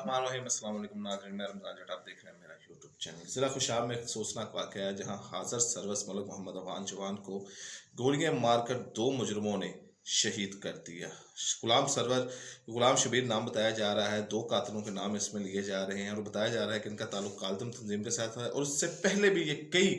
बिस्मिल्लाहिर्रहमानिर्रहीम। अस्सलाम वालेकुम नाज़रीन, मैं रमज़ान जट, आप देख रहे हैं मेरा यूट्यूब चैनल। ज़िला खुशाब में एक सोचनाक वाक़या है जहां हाज़र सर्विस मलक मोहम्मद अवान जवान को गोलियां मारकर दो मुजरमों ने शहीद कर दिया। गुलाम शबीर नाम बताया जा रहा है। दो कातिलों के नाम इसमें लिए जा रहे हैं और बताया जा रहा है कि इनका ताल्लुक काल्दम तंजीम के साथ है और उससे पहले भी ये कई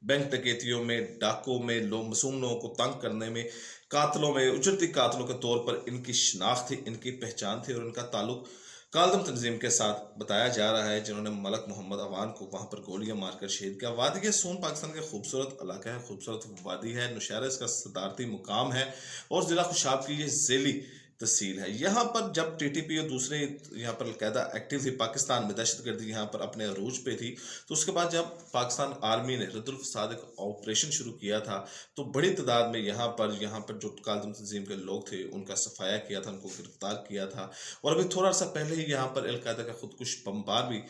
बैंक डकैतियों में, डाकों में, मासूम लोगों को तंग करने में, कातलों में, उजरती कातलों के तौर पर इनकी शनाख्त थी, इनकी पहचान थी और इनका ताल्लुक काल्दम तंजीम के साथ बताया जा रहा है, जिन्होंने मलक मोहम्मद अवान को वहां पर गोलियां मारकर शहीद किया। वादी सोन पाकिस्तान का खूबसूरत इलाका है, खूबसूरत वादी है, नौशहरा इसका सदारती मुकाम है और ज़िला खुशाब की ये ज़ेली तहसील है। यहाँ पर जब टीटीपी और दूसरे यहाँ पर अलकायदा एक्टिव थी, पाकिस्तान में दहशतगर्दी यहाँ पर अपने अरूज पे थी, तो उसके बाद जब पाकिस्तान आर्मी ने रद्दुल फसाद एक ऑपरेशन शुरू किया था तो बड़ी तादाद में यहाँ पर जो काल्दम तंजीम के लोग थे उनका सफाया किया था, उनको गिरफ्तार किया था। और अभी थोड़ा सा पहले ही यहाँ पर अलकायदा का खुदकुश बमबार भी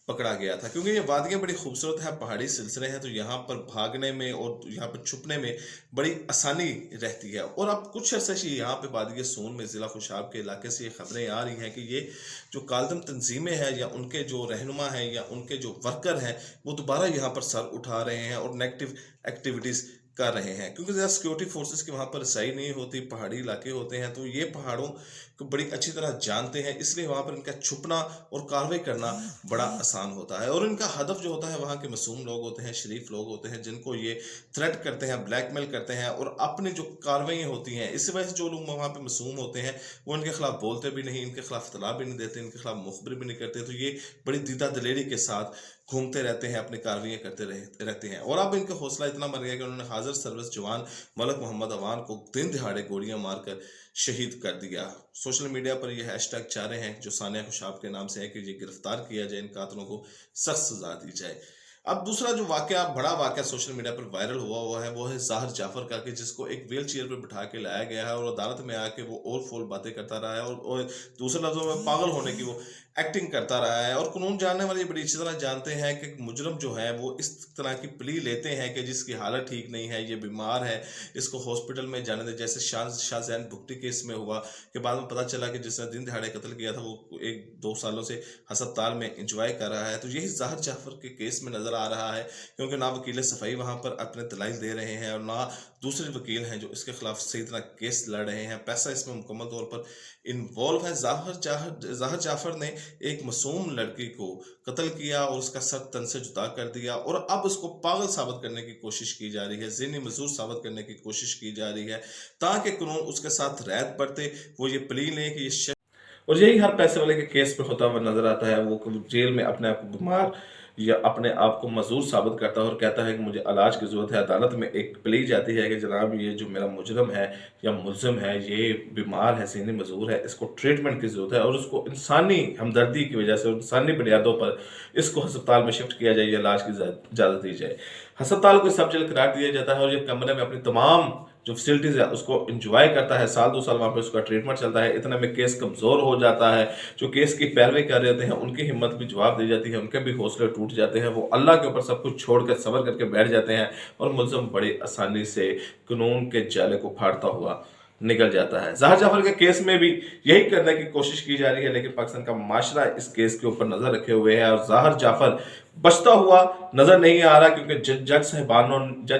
पकड़ा गया था। क्योंकि ये वादियाँ बड़ी खूबसूरत है, पहाड़ी सिलसिले हैं, तो यहाँ पर भागने में और यहाँ पर छुपने में बड़ी आसानी रहती है। और अब कुछ अर्से से यहाँ पे वादी सोन में ज़िला खुशाब के इलाके से ये खबरें आ रही हैं कि ये जो काल्दम तंजीमें हैं या उनके जो रहनुमा हैं या उनके जो वर्कर हैं वो दोबारा यहाँ पर सर उठा रहे हैं और नेगेटिव एक्टिविटीज़ कर रहे हैं। क्योंकि ज़्यादा सिक्योरिटी फोर्सेस की वहाँ पर रसाई नहीं होती, पहाड़ी इलाके होते हैं, तो ये पहाड़ों को बड़ी अच्छी तरह जानते हैं, इसलिए वहाँ पर इनका छुपना और कार्रवाई करना बड़ा आसान होता है। और इनका हदफ जो होता है वहाँ के मासूम लोग होते हैं, शरीफ लोग होते हैं, जिनको ये थ्रेट करते हैं, ब्लैकमेल करते हैं और अपनी जो कार्रवाइयाँ होती हैं, इसी वजह से जो लोग वहाँ पर मासूम होते हैं वो इनके खिलाफ बोलते भी नहीं, इनके खिलाफ इत्तला भी नहीं देते, इनके खिलाफ मुखबिर भी नहीं करते। तो ये बड़ी दीदा दलेरी के साथ घूमते रहते हैं, अपनी कार्रवाइयाँ करते रहते हैं। और अब इनका हौसला इतना मर गया कि उन्होंने हाजिर सर्विस जवान मलक मोहम्मद अवान को दिन दिहाड़े गोलियां मारकर शहीद कर दिया। सोशल मीडिया पर यह हैशटैग चाह रहे हैं जो सानिया खुशाब के नाम से है कि ये गिरफ्तार किया जाए, इन कातलों को सख्त सजा दी जाए। अब दूसरा जो वाकया, बड़ा वाकया सोशल मीडिया पर वायरल हुआ है वो है ज़ाहिर जाफर का, कि जिसको एक व्हील चेयर पर बिठा के लाया गया है और अदालत में आके वो और फोल बातें करता रहा है और दूसरे लफ्जों में पागल होने की वो एक्टिंग करता रहा है। और कानून जानने वाले बड़ी अच्छी तरह जानते हैं कि मुजरम जो है वो इस तरह की प्ली लेते हैं कि जिसकी हालत ठीक नहीं है, ये बीमार है, इसको हॉस्पिटल में जाने दे। जैसे शाहजैन भुगटी केस में हुआ कि बाद में पता चला कि जिसने दिन दिहाड़े कत्ल किया था वो 1-2 सालों से हस्पताल में इंजॉय कर रहा है। तो यही ज़ाहिर जाफर के केस में नज़र आ रहा है, क्योंकि ना वकील सफाई वहाँ पर अपने दलाइल दे रहे हैं और ना दूसरे वकील हैं जो इसके खिलाफ सही तरह केस लड़ रहे हैं। पैसा इसमें मुकम्मल तौर पर इन्वॉल्व है। ज़ाहिर जाफर ने एक मासूम लड़की को कत्ल किया और उसका सर तन से जुदा कर दिया और अब उसको पागल साबित करने की कोशिश की जा रही है, ज़हनी मजदूर साबित करने की कोशिश की जा रही है ताकि कानून उसके साथ रैत बरते, वो ये प्ली लें कि ये और यही हर पैसे वाले के केस पे होता हुआ नजर आता है। वो जेल में अपने आप को बीमार या अपने आप को मजदूर साबित करता है और कहता है कि मुझे इलाज की ज़रूरत है। अदालत में एक प्ली जाती है कि जनाब ये जो मेरा मुजरम है या मुलजिम है ये बीमार है, ज़हनी मजदूर है, इसको ट्रीटमेंट की ज़रूरत है और उसको इंसानी हमदर्दी की वजह से, इंसानी बुनियादों पर इसको हस्पताल में शिफ्ट किया जाए या इलाज की इजाज़त दी जाए। हस्पताल को सब जेल करार दिया जाता है और ये कमरे में अपनी तमाम जो फैसिलिटीज़ है उसको एंजॉय करता है। 2 साल वहाँ पे उसका ट्रीटमेंट चलता है। इतना में केस कमज़ोर हो जाता है। जो केस की पैरवी कर रहे होते हैं उनकी हिम्मत भी जवाब दी जाती है, उनके भी हौसले टूट जाते हैं। वो अल्लाह के ऊपर सब कुछ छोड़ कर सब्र करके बैठ जाते हैं और मुलज़िम बड़ी आसानी से कानून के जाले को फाड़ता हुआ निकल जाता है। ज़ाहिर जाफर के केस में भी यही करने की कोशिश की जा रही है, लेकिन पाकिस्तान का माशरा इस केस के ऊपर नज़र रखे हुए है और ज़ाहिर जाफर बचता हुआ नज़र नहीं आ रहा, क्योंकि जज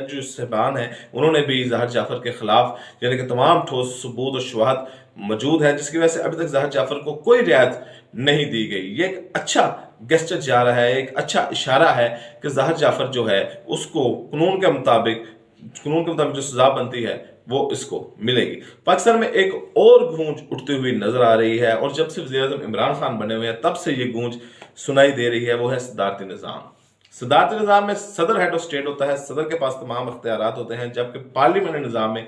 जो साहबान हैं उन्होंने भी ज़ाहिर जाफर के खिलाफ यानी कि तमाम ठोस सबूत और शवाहद मौजूद है, जिसकी वजह से अभी तक ज़ाहिर जाफर को कोई रियायत नहीं दी गई। ये एक अच्छा गेस्चर जा रहा है, एक अच्छा इशारा है कि ज़ाहिर जाफर जो है उसको कानून के मुताबिक जो सजा बनती है वो इसको मिलेगी। पाकिस्तान में एक और गूंज उठती हुई नजर आ रही है और जब से वज़ीर-ए-आज़म इमरान खान बने हुए हैं तब से ये गूंज सुनाई दे रही है, वो है सदारती निज़ाम। सदारती निज़ाम में सदर हेड ऑफ स्टेट होता है, सदर के पास तमाम इख्तियारात होते हैं, जबकि पार्लियामेंट्री निज़ाम में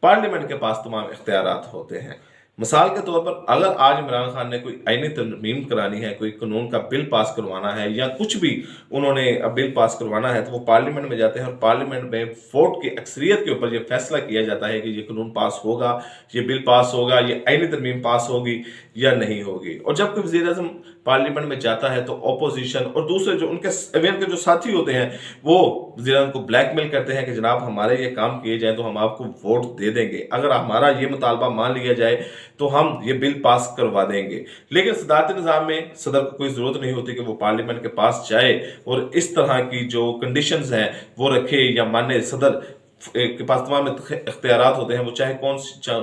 पार्लियामेंट के पास तमाम इख्तियारात होते हैं। मिसाल के तौर पर अगर आज इमरान खान ने कोई आईनी तरमीम करानी है, कोई कानून का बिल पास करवाना है या कुछ भी उन्होंने बिल पास करवाना है तो वो पार्लियामेंट में जाते हैं और पार्लियामेंट में वोट की अक्सरियत के ऊपर ये फैसला किया जाता है कि ये कानून पास होगा, ये बिल पास होगा, ये आईनी तरमीम पास होगी या नहीं होगी। और जब कोई वज़ीर-ए-आज़म पार्लियामेंट में जाता है तो अपोजिशन और दूसरे जो उनके अवेयर के जो साथी होते हैं वो वज़ीर-ए-आज़म को ब्लैकमेल करते हैं कि जनाब हमारे ये काम किए जाए तो हम आपको वोट दे देंगे, अगर हमारा ये मुतालबा मान लिया जाए तो हम ये बिल पास करवा देंगे। लेकिन सदारती निज़ाम में सदर को कोई ज़रूरत नहीं होती कि वो पार्लियामेंट के पास जाए और इस तरह की जो कंडीशंस हैं वो रखे या माने। सदर के पास तमाम इख्तियारात होते हैं, वो चाहे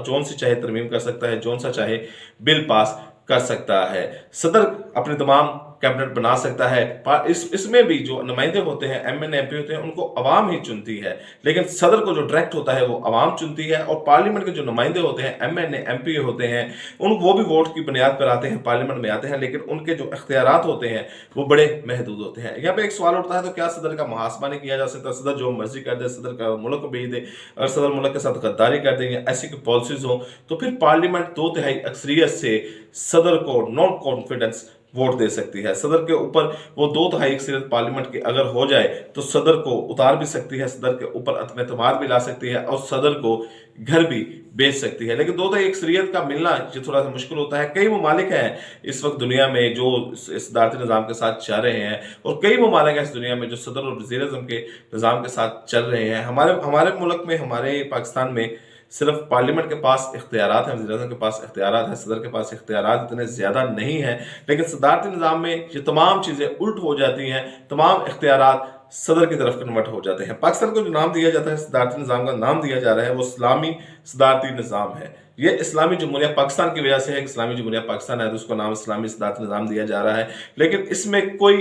जौन सी चाहे तरमीम कर सकता है, जौन सा चाहे बिल पास कर सकता है। सदर अपने तमाम कैबिनेट बना सकता है। इसमें भी जो नुमाइंदे होते हैं, MN MP होते हैं, उनको अवाम ही चुनती है। लेकिन सदर को जो डायरेक्ट होता है वो अवाम चुनती है। और पार्लियामेंट के जो नुमाइंदे होते हैं, MN MP होते हैं, वो भी वोट की बुनियाद पर आते हैं, पार्लियामेंट में आते हैं, लेकिन उनके जो इख्तियारात होते हैं वो बड़े महदूद होते हैं। यहाँ पे एक सवाल उठता है, तो क्या सदर का मुहासबा नहीं किया जा सकता? सदर जो मर्जी कर दे, सदर का मुल्क को भेज दे, अगर सदर मुल्क के साथ गद्दारी कर दे या ऐसी कोई पॉलिसीज हो, तो फिर पार्लियामेंट 2/3 अक्सरियत से सदर को नॉन कॉन्फिडेंस वोट दे सकती है। सदर के ऊपर वो 2/3 अक्सरियत पार्लियामेंट की अगर हो जाए तो सदर को उतार भी सकती है, सदर के ऊपर अदम एतमाद भी ला सकती है और सदर को घर भी भेज सकती है। लेकिन 2/3 अक्सरियत का मिलना ये थोड़ा सा मुश्किल होता है। कई ममालिक हैं इस वक्त दुनिया में जो सदारती निज़ाम के साथ चल रहे हैं, और कई ममालिक हैं इस दुनिया में जो सदर और वज़ीर-ए-आज़म के निज़ाम के साथ चल रहे हैं। हमारे मुल्क में, हमारे पाकिस्तान में सिर्फ पार्लियामेंट के पास इख्तियारात हैं, वज़ीर-ए-आज़म के पास इख्तियारात हैं, सदर के पास इख्तियारात इतने ज़्यादा नहीं हैं। लेकिन सदारती निज़ाम में ये तमाम चीज़ें उल्ट हो जाती हैं, तमाम इख्तियारात सदर की तरफ कन्वर्ट हो जाते हैं। पाकिस्तान को जो नाम दिया जाता है, सदारती निज़ाम का नाम दिया जा रहा है, वो इस्लामी सदारती निज़ाम है। ये इस्लामी जमहूरिया पाकिस्तान की वजह से है कि इस्लामी जमहूरिया पाकिस्तान है तो उसको नाम इस्लामी सदारती निज़ाम दिया जा रहा है। लेकिन इसमें कोई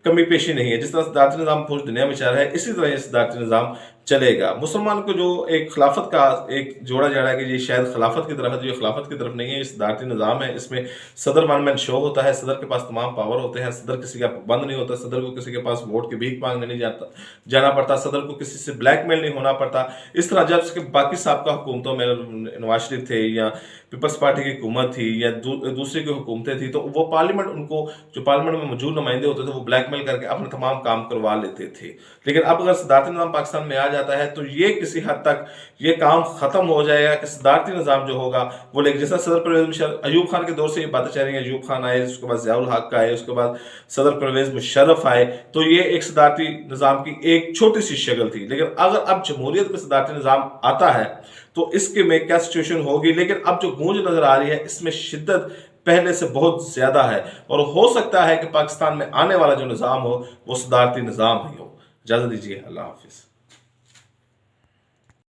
कमी पेशी नहीं है। जिस तरह सदारती निज़ाम पूरी दुनिया में चल रहा है, इसी तरह ये सदारती निज़ाम चलेगा। मुसलमान को जो एक खिलाफत का एक जोड़ा जा रहा है कि ये शायद खिलाफत की तरफ है, तो ये खिलाफत की तरफ नहीं है, ये सदारती निज़ाम है। इसमें सदर वन मैन शो होता है, सदर के पास तमाम पावर होते हैं, सदर किसी का पाबंद नहीं होता, सदर को किसी के पास वोट की भीख मांगने नहीं जाना पड़ता, सदर को किसी से ब्लैकमेल नहीं होना पड़ता। इस तरह जब बाकी साबका हुकूमतों में नवाज शरीफ थे या पीपल्स पार्टी की हुकूमत थी या दूसरी की हुकूमतें थी, तो वो पार्लियामेंट, उनको जो पार्लियामेंट में मौजूद नुमाइंदे होते थे वो ब्लैकमेल करके अपने तमाम काम करवा लेते थे। लेकिन अब अगर सदारती निज़ाम पाकिस्तान में आ जाता है तो ये किसी हद तक ये काम खत्म हो जाएगा कि सदारती निज़ाम जो होगा वो, लेकिन जैसा सदर परवेज़ मुशर्रफ, अयूब खान के दौर से ये बातें चल रही हैं, अयूब खान आए, उसके बाद ज़ियाउल हक आए, उसके बाद सदर परवेज़ मुशर्रफ आए, तो ये एक सदारती निज़ाम की एक छोटी सी शक्ल थी। लेकिन अगर अब जमहूरियत में सदारती निज़ाम आता है तो इसके में क्या सिचुएशन होगी। लेकिन अब जो गूंज नजर आ रही है इसमें शिद्दत पहले से बहुत ज्यादा है, और हो सकता है कि पाकिस्तान में आने वाला जो निज़ाम हो वो सदारती निज़ाम ही हो। इजाज़त दीजिए, अल्लाह हाफिज़।